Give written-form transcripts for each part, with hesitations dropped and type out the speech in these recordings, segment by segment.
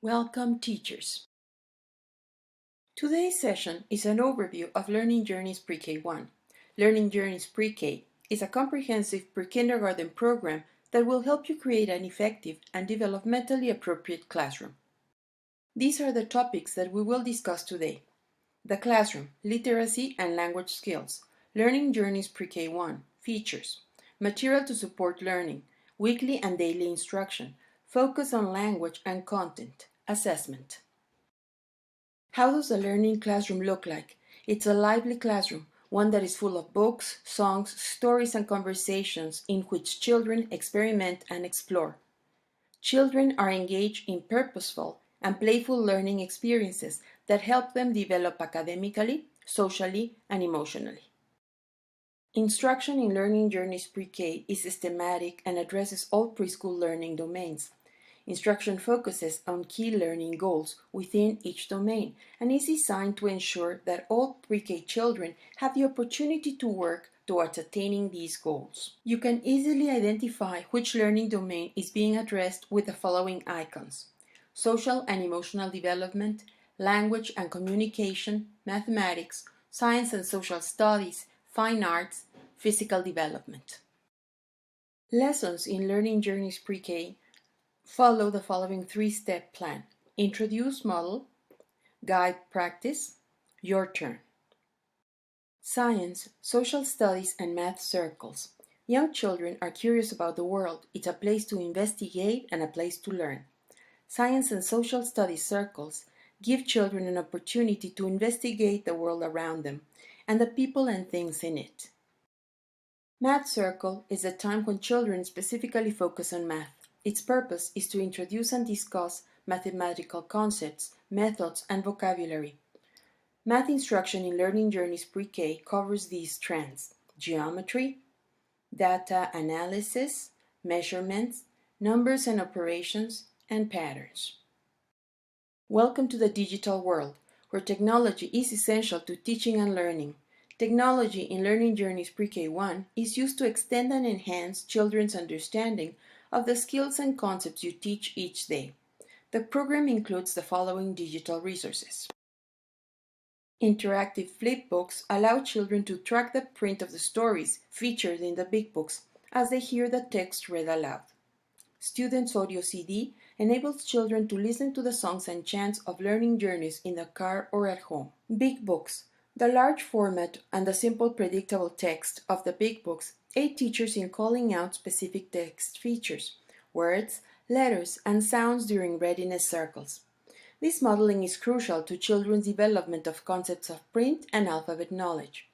Welcome, teachers. Today's session is an overview of Learning Journeys PreK 1. Learning Journeys PreK is a comprehensive pre-kindergarten program that will help you create an effective and developmentally appropriate classroom. These are the topics that we will discuss today. The classroom, literacy and language skills. Learning Journeys PreK 1, features. Material to support learning, weekly and daily instruction, focus on language and content, assessment. How does a learning classroom look like? It's a lively classroom, one that is full of books, songs, stories, and conversations in which children experiment and explore. Children are engaged in purposeful and playful learning experiences that help them develop academically, socially, and emotionally. Instruction in Learning Journeys PreK is systematic and addresses all preschool learning domains. Instruction focuses on key learning goals within each domain and is designed to ensure that all PreK children have the opportunity to work towards attaining these goals. You can easily identify which learning domain is being addressed with the following icons: social and emotional development, language and communication, mathematics, science and social studies, fine arts, physical development. Lessons in Learning Journeys PreK follow the following three-step plan: introduce model, guide practice, your turn. Science, social studies, and math circles. Young children are curious about the world. It's a place to investigate and a place to learn. Science and social studies circles give children an opportunity to investigate the world around them and the people and things in it. Math circle is a time when children specifically focus on math. Its purpose is to introduce and discuss mathematical concepts, methods, and vocabulary. Math instruction in Learning Journeys PreK covers these strands: geometry, data analysis, measurements, numbers and operations, and patterns. Welcome to the digital world, where technology is essential to teaching and learning. Technology in Learning Journeys PreK 1 is used to extend and enhance children's understanding of the skills and concepts you teach each day. The program includes the following digital resources. Interactive flip books allow children to track the print of the stories featured in the big books as they hear the text read aloud. Students' audio CD enables children to listen to the songs and chants of learning journeys in the car or at home. Big books. The large format and the simple predictable text of the big books aid teachers in calling out specific text features, words, letters, and sounds during readiness circles. This modeling is crucial to children's development of concepts of print and alphabet knowledge.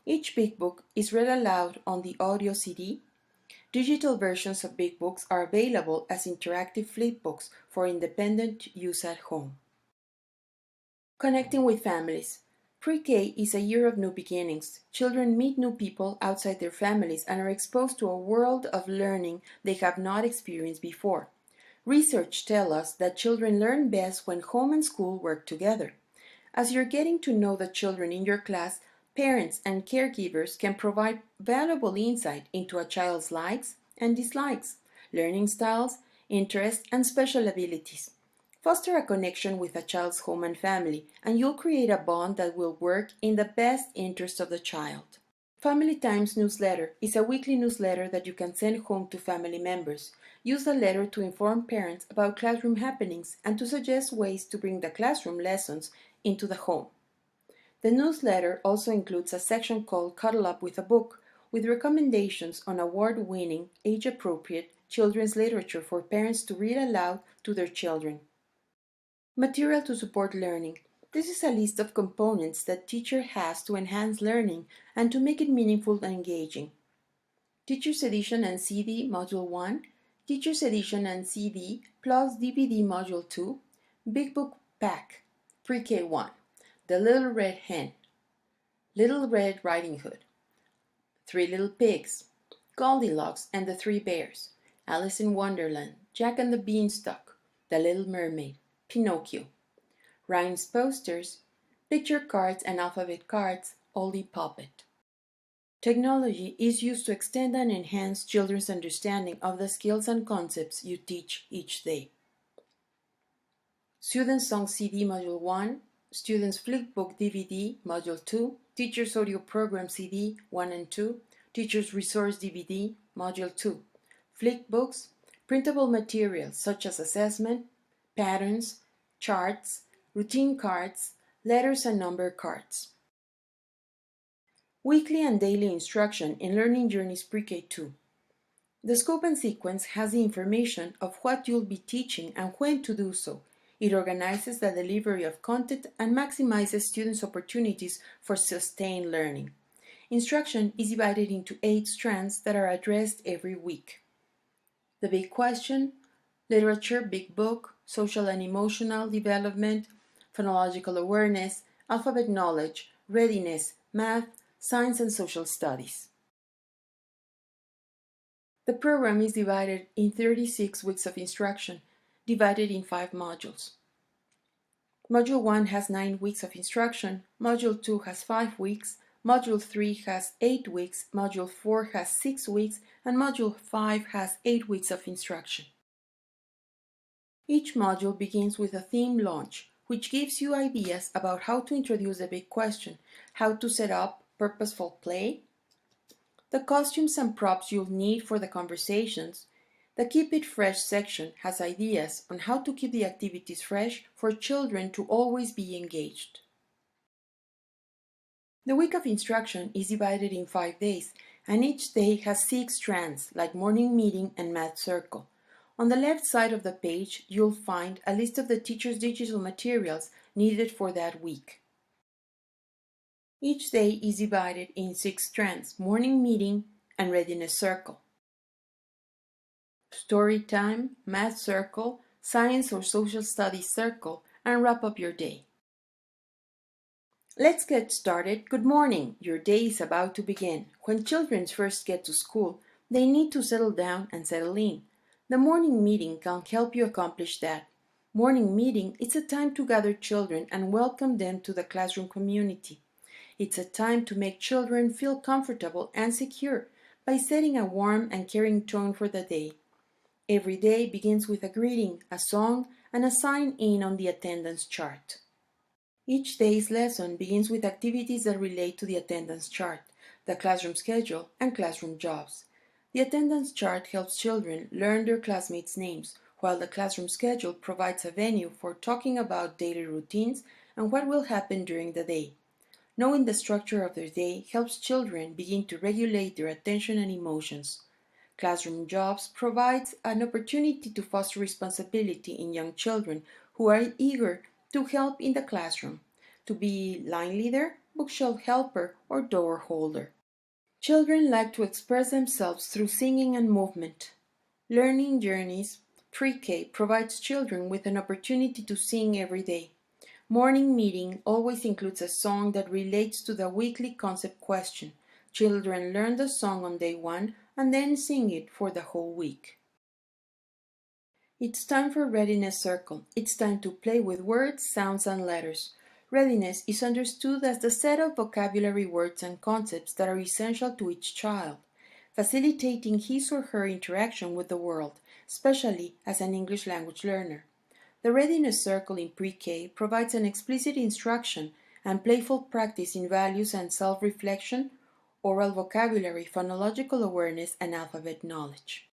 Each big book is read aloud on the audio CD. Digital versions of big books are available as interactive flip books for independent use at home. Connecting with families. PreK is a year of new beginnings. Children meet new people outside their families and are exposed to a world of learning they have not experienced before. Research tells us that children learn best when home and school work together. As you're getting to know the children in your class, parents and caregivers can provide valuable insight into a child's likes and dislikes, learning styles, interests, and special abilities. Foster a connection with a child's home and family, and you'll create a bond that will work in the best interest of the child. Family Times newsletter is a weekly newsletter that you can send home to family members. Use the letter to inform parents about classroom happenings and to suggest ways to bring the classroom lessons into the home. The newsletter also includes a section called Cuddle Up with a Book, with recommendations on award-winning, age-appropriate children's literature for parents to read aloud to their children. Material to support learning. This is a list of components that teacher has to enhance learning and to make it meaningful and engaging. Teacher's Edition and CD Module 1, Teacher's Edition and CD plus DVD Module 2, Big Book Pack, PreK 1, The Little Red Hen, Little Red Riding Hood, Three Little Pigs, Goldilocks and the Three Bears, Alice in Wonderland, Jack and the Beanstalk, The Little Mermaid, Pinocchio. Rhymes posters, picture cards and alphabet cards, Oldie Puppet. Technology is used to extend and enhance children's understanding of the skills and concepts you teach each day. Students Song CD Module 1, Students Flipbook DVD Module 2, Teachers Audio Program CD 1 and 2, Teachers Resource DVD Module 2, Flipbooks, printable materials such as assessment, patterns, charts, routine cards, letters and number cards. Weekly and daily instruction in Learning Journeys Pre-K 2. The scope and sequence has the information of what you'll be teaching and when to do so. It organizes the delivery of content and maximizes students' opportunities for sustained learning. Instruction is divided into 8 strands that are addressed every week. The Big Question, Literature, Big Book, Social and Emotional Development, Phonological Awareness, Alphabet Knowledge, Readiness, Math, Science and Social Studies. The program is divided in 36 weeks of instruction, divided in 5 modules. Module 1 has 9 weeks of instruction, Module 2 has 5 weeks, Module 3 has 8 weeks, Module 4 has 6 weeks, and Module 5 has 8 weeks of instruction. Each module begins with a theme launch, which gives you ideas about how to introduce a big question, how to set up purposeful play, the costumes and props you'll need for the conversations. The Keep It Fresh section has ideas on how to keep the activities fresh for children to always be engaged. The week of instruction is divided in 5 days, and each day has 6 strands, like morning meeting and math circle. On the left side of the page, you'll find a list of the teacher's digital materials needed for that week. Each day is divided in 6 strands, morning meeting and readiness circle, story time, math circle, science or social studies circle, and wrap up your day. Let's get started. Good morning. Your day is about to begin. When children first get to school, they need to settle down and settle in. The morning meeting can help you accomplish that. Morning meeting is a time to gather children and welcome them to the classroom community. It's a time to make children feel comfortable and secure by setting a warm and caring tone for the day. Every day begins with a greeting, a song, and a sign in on the attendance chart. Each day's lesson begins with activities that relate to the attendance chart, the classroom schedule, and classroom jobs. The attendance chart helps children learn their classmates' names, while the classroom schedule provides a venue for talking about daily routines and what will happen during the day. Knowing the structure of their day helps children begin to regulate their attention and emotions. Classroom jobs provides an opportunity to foster responsibility in young children who are eager to help in the classroom, to be line leader, bookshelf helper, or door holder. Children like to express themselves through singing and movement. Learning Journeys Pre-K provides children with an opportunity to sing every day. Morning meeting always includes a song that relates to the weekly concept question. Children learn the song on day 1 and then sing it for the whole week. It's time for Readiness Circle. It's time to play with words, sounds, and letters. Readiness is understood as the set of vocabulary words and concepts that are essential to each child, facilitating his or her interaction with the world, especially as an English language learner. The Readiness Circle in Pre-K provides an explicit instruction and playful practice in values and self-reflection, oral vocabulary, phonological awareness, and alphabet knowledge.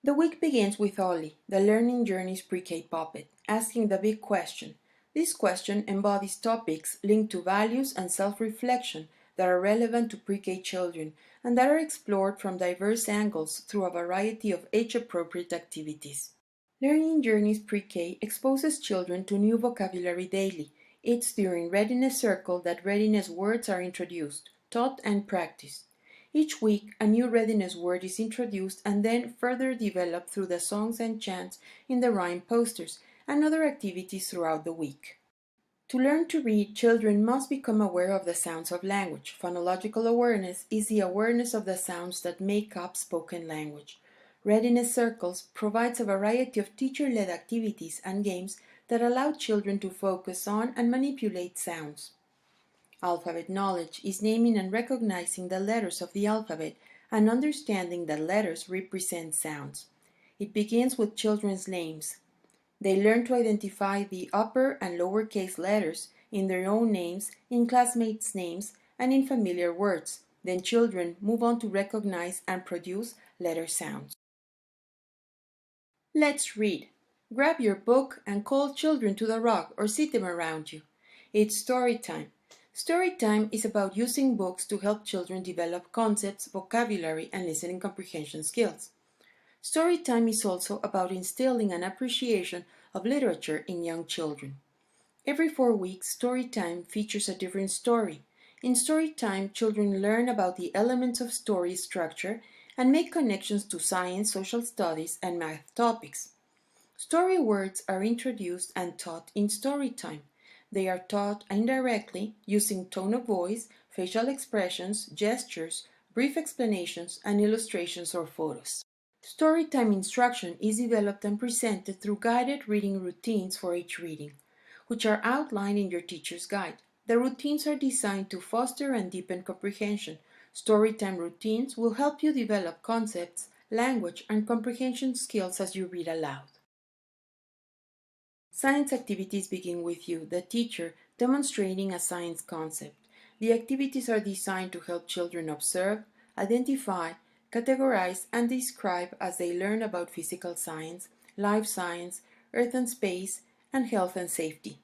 The week begins with Ollie, the Learning Journeys Pre-K puppet, asking the big question. This question embodies topics linked to values and self-reflection that are relevant to Pre-K children and that are explored from diverse angles through a variety of age-appropriate activities. Learning Journeys Pre-K exposes children to new vocabulary daily. It's during Readiness Circle that readiness words are introduced, taught, and practiced. Each week, a new readiness word is introduced and then further developed through the songs and chants in the rhyme posters and other activities throughout the week. To learn to read, children must become aware of the sounds of language. Phonological awareness is the awareness of the sounds that make up spoken language. Readiness Circles provides a variety of teacher-led activities and games that allow children to focus on and manipulate sounds. Alphabet knowledge is naming and recognizing the letters of the alphabet and understanding that letters represent sounds. It begins with children's names. They learn to identify the upper and lower case letters in their own names, in classmates' names, and in familiar words. Then children move on to recognize and produce letter sounds. Let's read. Grab your book and call children to the rock or sit them around you. It's story time. Story time is about using books to help children develop concepts, vocabulary, and listening comprehension skills. Story time is also about instilling an appreciation of literature in young children. Every 4 weeks, story time features a different story. In story time, children learn about the elements of story structure and make connections to science, social studies, and math topics. Story words are introduced and taught in story time. They are taught indirectly using tone of voice, facial expressions, gestures, brief explanations, and illustrations or photos. Storytime instruction is developed and presented through guided reading routines for each reading, which are outlined in your teacher's guide. The routines are designed to foster and deepen comprehension. Storytime routines will help you develop concepts, language, and comprehension skills as you read aloud. Science activities begin with you, the teacher, demonstrating a science concept. The activities are designed to help children observe, identify, categorize, and describe as they learn about physical science, life science, earth and space, and health and safety.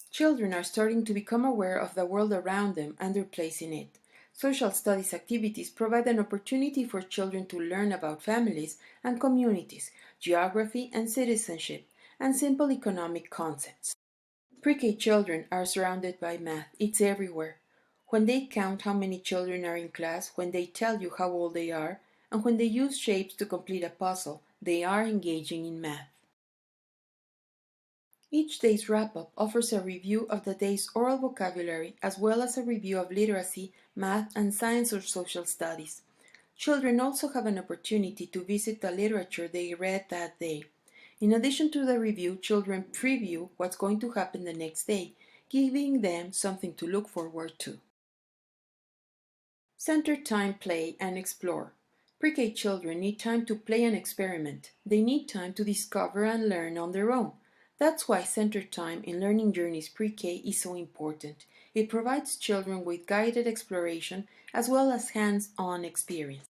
Children are starting to become aware of the world around them and their place in it. Social studies activities provide an opportunity for children to learn about families and communities, geography and citizenship, and simple economic concepts. PreK children are surrounded by math. It's everywhere. When they count how many children are in class, when they tell you how old they are, and when they use shapes to complete a puzzle, they are engaging in math. Each day's wrap-up offers a review of the day's oral vocabulary as well as a review of literacy, math, and science or social studies. Children also have an opportunity to visit the literature they read that day. In addition to the review, children preview what's going to happen the next day, giving them something to look forward to. Center time, play, and explore. Pre-K children need time to play and experiment. They need time to discover and learn on their own. That's why Center Time in Learning Journeys Pre-K is so important. It provides children with guided exploration as well as hands-on experience.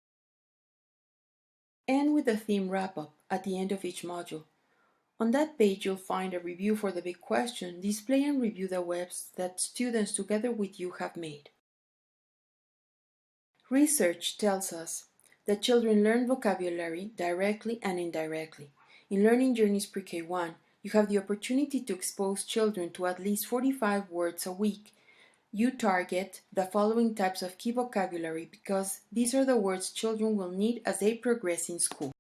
End with a theme wrap-up at the end of each module. On that page, you'll find a review for the big question, display and review the webs that students together with you have made. Research tells us that children learn vocabulary directly and indirectly. In Learning Journeys Pre-K1, you have the opportunity to expose children to at least 45 words a week. You target the following types of key vocabulary because these are the words children will need as they progress in school.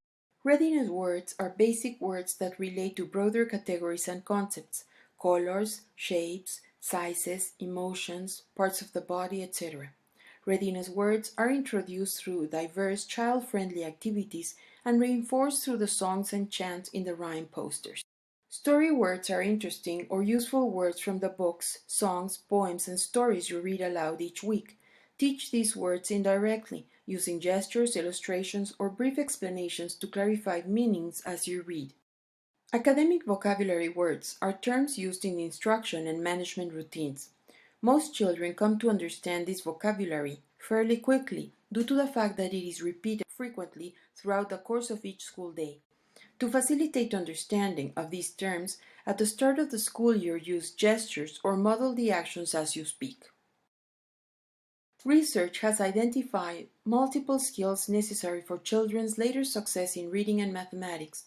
Readiness words are basic words that relate to broader categories and concepts: colors, shapes, sizes, emotions, parts of the body, etc. Readiness words are introduced through diverse child-friendly activities and reinforced through the songs and chants in the rhyme posters. Story words are interesting or useful words from the books, songs, poems, and stories you read aloud each week. Teach these words indirectly, using gestures, illustrations, or brief explanations to clarify meanings as you read. Academic vocabulary words are terms used in instruction and management routines. Most children come to understand this vocabulary fairly quickly due to the fact that it is repeated frequently throughout the course of each school day. To facilitate understanding of these terms, at the start of the school year use gestures or model the actions as you speak. Research has identified multiple skills necessary for children's later success in reading and mathematics.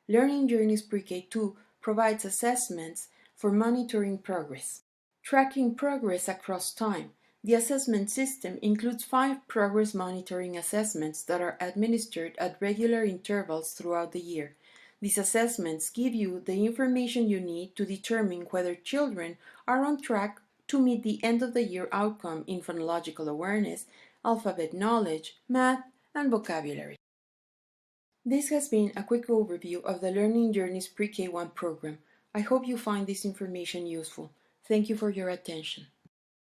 Learning Journeys Pre-K2 provides assessments for monitoring progress. Tracking progress across time. The assessment system includes 5 progress monitoring assessments that are administered at regular intervals throughout the year. These assessments give you the information you need to determine whether children are on track to meet the end of the year outcome in phonological awareness, alphabet knowledge, math, and vocabulary. This has been a quick overview of the Learning Journeys Pre-K1 program. I hope you find this information useful. Thank you for your attention.